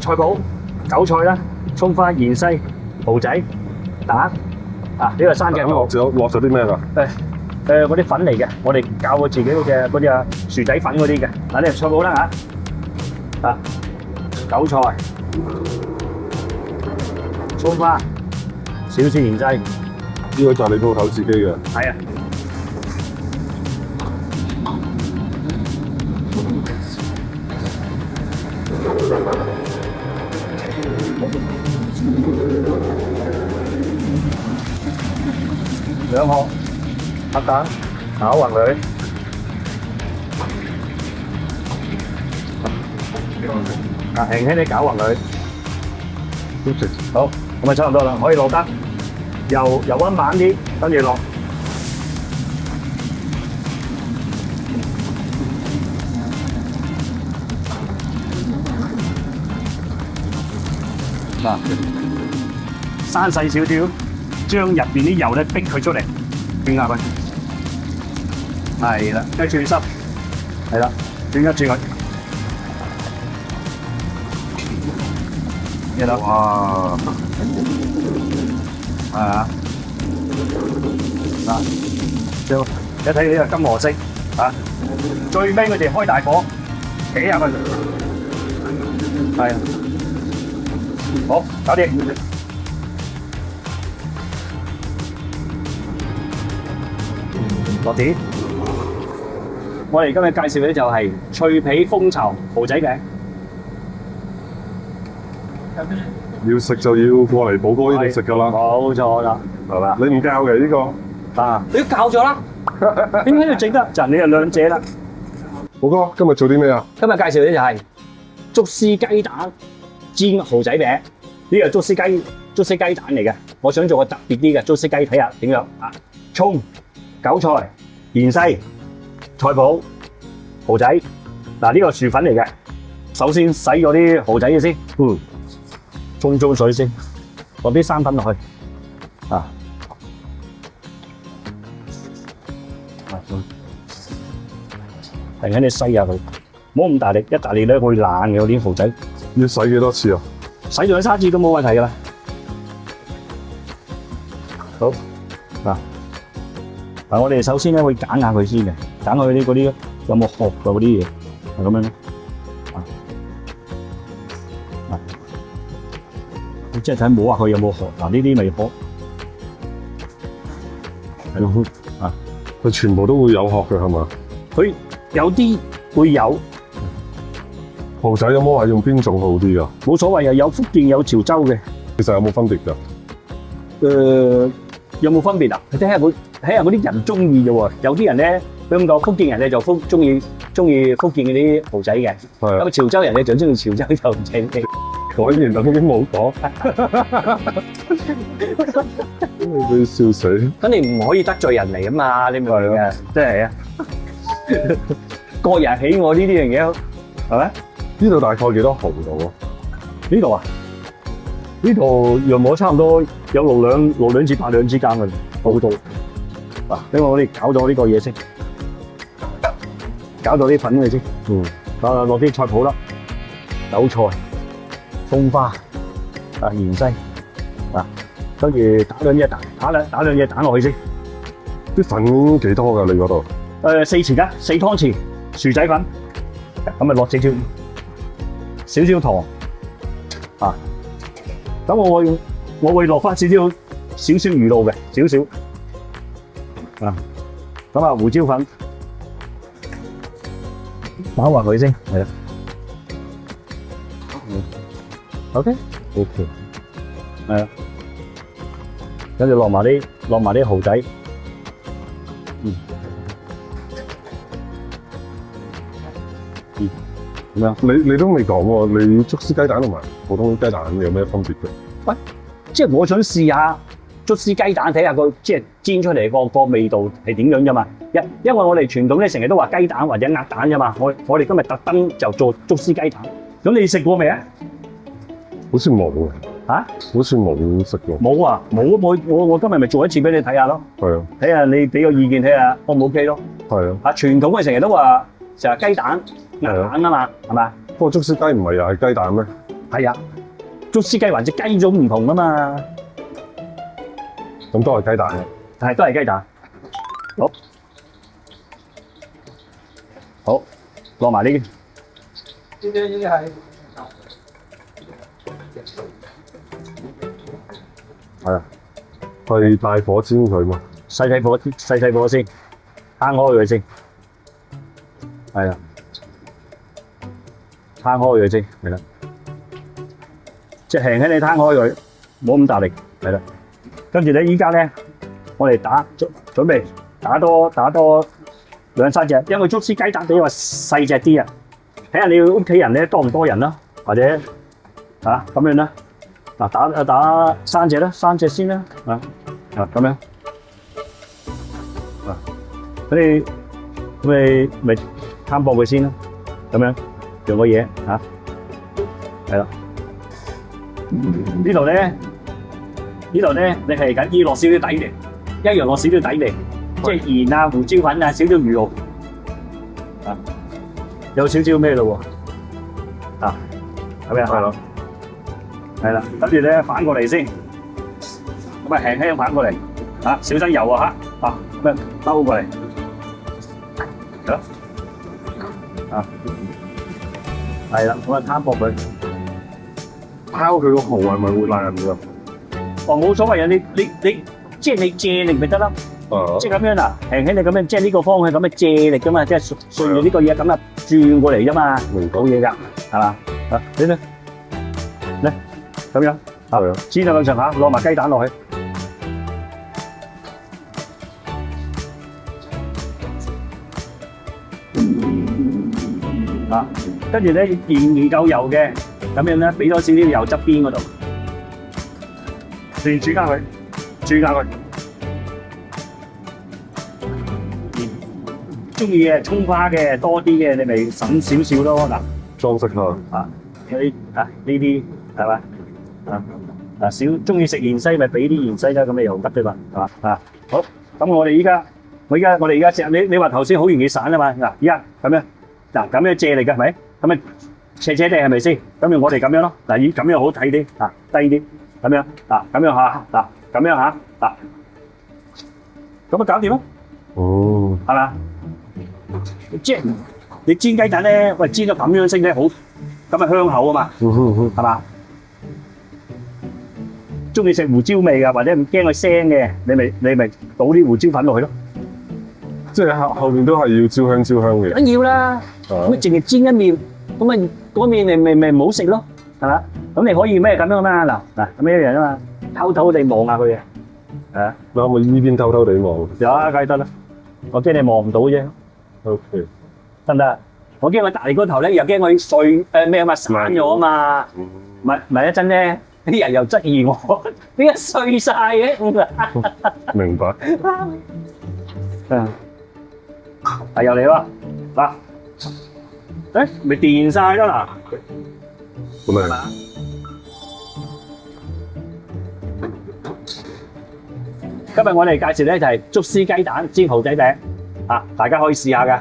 菜脯、韭菜啦、葱花、芫茜、蠔仔、蛋啊，呢個生嘅落咗啲咩㗎？嗰啲粉嚟嘅，我哋教我自己嗰隻薯仔粉嗰啲嘅。嗱，呢個菜脯啦嚇，啊，韭菜、葱花、少少芫茜，呢個就係你鋪頭自己嘅。係啊。兩殼黑蛋炒勻佢，輕輕地攪勻佢。好，咁咪差唔多啦，可以落得油溫猛啲，跟住落。嗱，生細少少，將入邊啲油咧逼佢出嚟，轉下佢，係啦，跟住轉濕，係啦，轉一轉佢，一粒，哇，係啊，嗱，將一睇呢個金黃色，啊，最尾佢哋開大火，企下佢，係啊。好，搞掂。落碟。我哋今日介紹嘅就係脆皮蜂巢蠔仔餅。要食就要過嚟寶哥呢度食㗎啦。冇錯啦，係嘛？你唔教嘅呢個？啊，你都教咗啦。點解要整得？就你就兩者啦。寶哥，今日做啲咩啊？今日介紹嘅就係竹絲雞蛋煎蠔仔餅。呢個竹絲雞蛋嚟嘅，我想做個特別啲嘅竹絲雞，睇下點樣啊？葱、韭菜、芫茜、菜脯、蠔仔，嗱呢個薯粉嚟嘅。首先洗咗啲蠔仔嘅先，沖水先，落啲生粉落去，啊，突然間你篩下佢，唔好咁大力，一大力咧會爛嘅嗰啲蠔仔。要洗幾多次啊？洗咗3次都冇問題噶啦。好嗱，我哋首先咧會揀下佢先嘅，揀佢啲嗰啲有冇殼嘅嗰啲嘢，係咁樣咯。你即係睇摸下佢有冇殼，嗱呢啲未殼，係咯啊，佢全部都會有殼嘅係嘛？佢有啲會有。蠔仔有冇話用邊種好啲㗎？冇所謂啊，有福建有潮州嘅。其實有冇分別㗎？有冇分別啊？睇下嗰啲人中意嘅喎。有啲人咧，佢咁講，福建人咧就中意福建嗰啲蠔仔嘅。係。咁潮州人咧就中意潮州就唔請你。果然等於冇講。你笑死！咁你唔可以得罪人嚟啊嘛，你明唔明啊？真係啊！個人喜愛呢啲樣嘢，係咪？呢度大概幾多蠔度啊？呢度啊？呢度羊毛差唔多有6兩至8兩之間嘅，好多。嗱，因為我哋搞咗呢個嘢先，搞咗啲粉嘅先。落啲菜脯啦，韭菜、葱花、芫茜，跟住打兩隻蛋落去先。啲粉幾多㗎？你嗰度？4匙羹，4湯匙薯仔粉，咁咪落少少糖啊。咁我會落翻少少魚露嘅，少少啊。咁啊胡椒粉打勻佢先，係啦。OK，係啊。跟住落埋啲蠔仔。咁樣，你都未講喎，你竹絲雞蛋同埋普通雞蛋有咩分別嘅？喂，即係我想試下竹絲雞蛋，睇下個即係煎出嚟個味道係點樣啫嘛。因為我哋傳統咧成日都話雞蛋或者鴨蛋啫嘛。我哋今日特登就做竹絲雞蛋。咁你食過未啊？好似冇嘅。嚇？好似冇食過。冇啊，冇我今日咪做一次俾你睇下咯。係啊。睇下你俾個意見睇下 O 唔 OK 咯。係啊。傳統嘅成日都話就係雞蛋。鴨蛋啊嘛，係嘛？不過竹絲雞唔係又係雞蛋咩？係啊，竹絲雞或者雞種唔同啊嘛，咁都係雞蛋嘅。係都係雞蛋。好，好，落埋呢啲。呢啲係係啊，係大火煎佢嘛。細火先，攤開佢先。係啦，攤開佢先，係啦。即係輕輕你攤開佢，冇咁大力，係啦。跟住咧，依家咧，我哋準備打多2、3隻，因為竹絲雞蛋比較細隻啲啊。睇下你屋企人咧多唔多人啦，或者咁樣啦。嗱，打3隻啦，3隻先啦，咁樣。咁你咪攤薄佢先啦，咁樣用個嘢係啦。呢度咧，你係緊要落少少底嚟，一樣落少少底嚟，即係鹽啊、胡椒粉啊、少少魚露有少少咩咯喎，咁樣係咯，係啦，跟住咧反過嚟先，咁啊輕輕反過嚟，小心油啊咁樣兜過嚟，係啦，咁啊攤薄佢。拋佢個蠔係咪會爛㗎？冇所謂啊！你即係你借力咪得咯，即係咁樣嗱，輕輕你咁樣，即係呢個方向咁樣借力噶嘛，即係順住呢個嘢咁啊轉過嚟啫嘛，冇嘢㗎，係嘛？你咧，咁樣，煎到咁上下，落埋雞蛋落去，跟住咧仍然夠油嘅。咁樣咧，俾多少少油側邊嗰度，轉下佢，中意嘅葱花嘅多啲嘅，你咪省少少咯嗱。裝飾下呢啲係嘛？少中意食芫茜咪俾啲芫茜啦，咁你又得啫嘛，係嘛？好，咁我哋而家食，你話頭先好容易散啊嘛，嗱，依家咁樣，咁樣借力㗎係咪？咁啊。斜地係咪先？咁我哋咁樣咯，嗱，咁樣好睇啲，低啲，咁樣，咁樣下，咁樣下，咁啊搞掂啦，係嘛？即係你煎雞蛋咧，喂，煎到咁樣色咧，好，咁啊香口啊嘛，係嘛？中意食胡椒味㗎，或者唔驚佢腥嘅，你咪倒啲胡椒粉落去咯。即係後面都係要焦香嘅。梗要啦，咁淨係煎一面。咁咪嗰面咪唔好食咯，係嘛？咁你可以咩咁樣嘛？嗱咁一樣啊嘛，偷偷地望下佢嘅，嗱我依邊偷偷地望。有啊，梗係得啦。我驚你望唔到啫。OK，得唔得？我驚佢大個頭咧，又驚佢碎咩啊嘛，散咗啊嘛。咪一陣咧，啲人又質疑我點解碎晒嘅？明白。又嚟喎，咪電晒咯嗱，咁咪今日我哋介紹咧就係竹絲雞蛋煎蠔仔餅，大家可以試下㗎。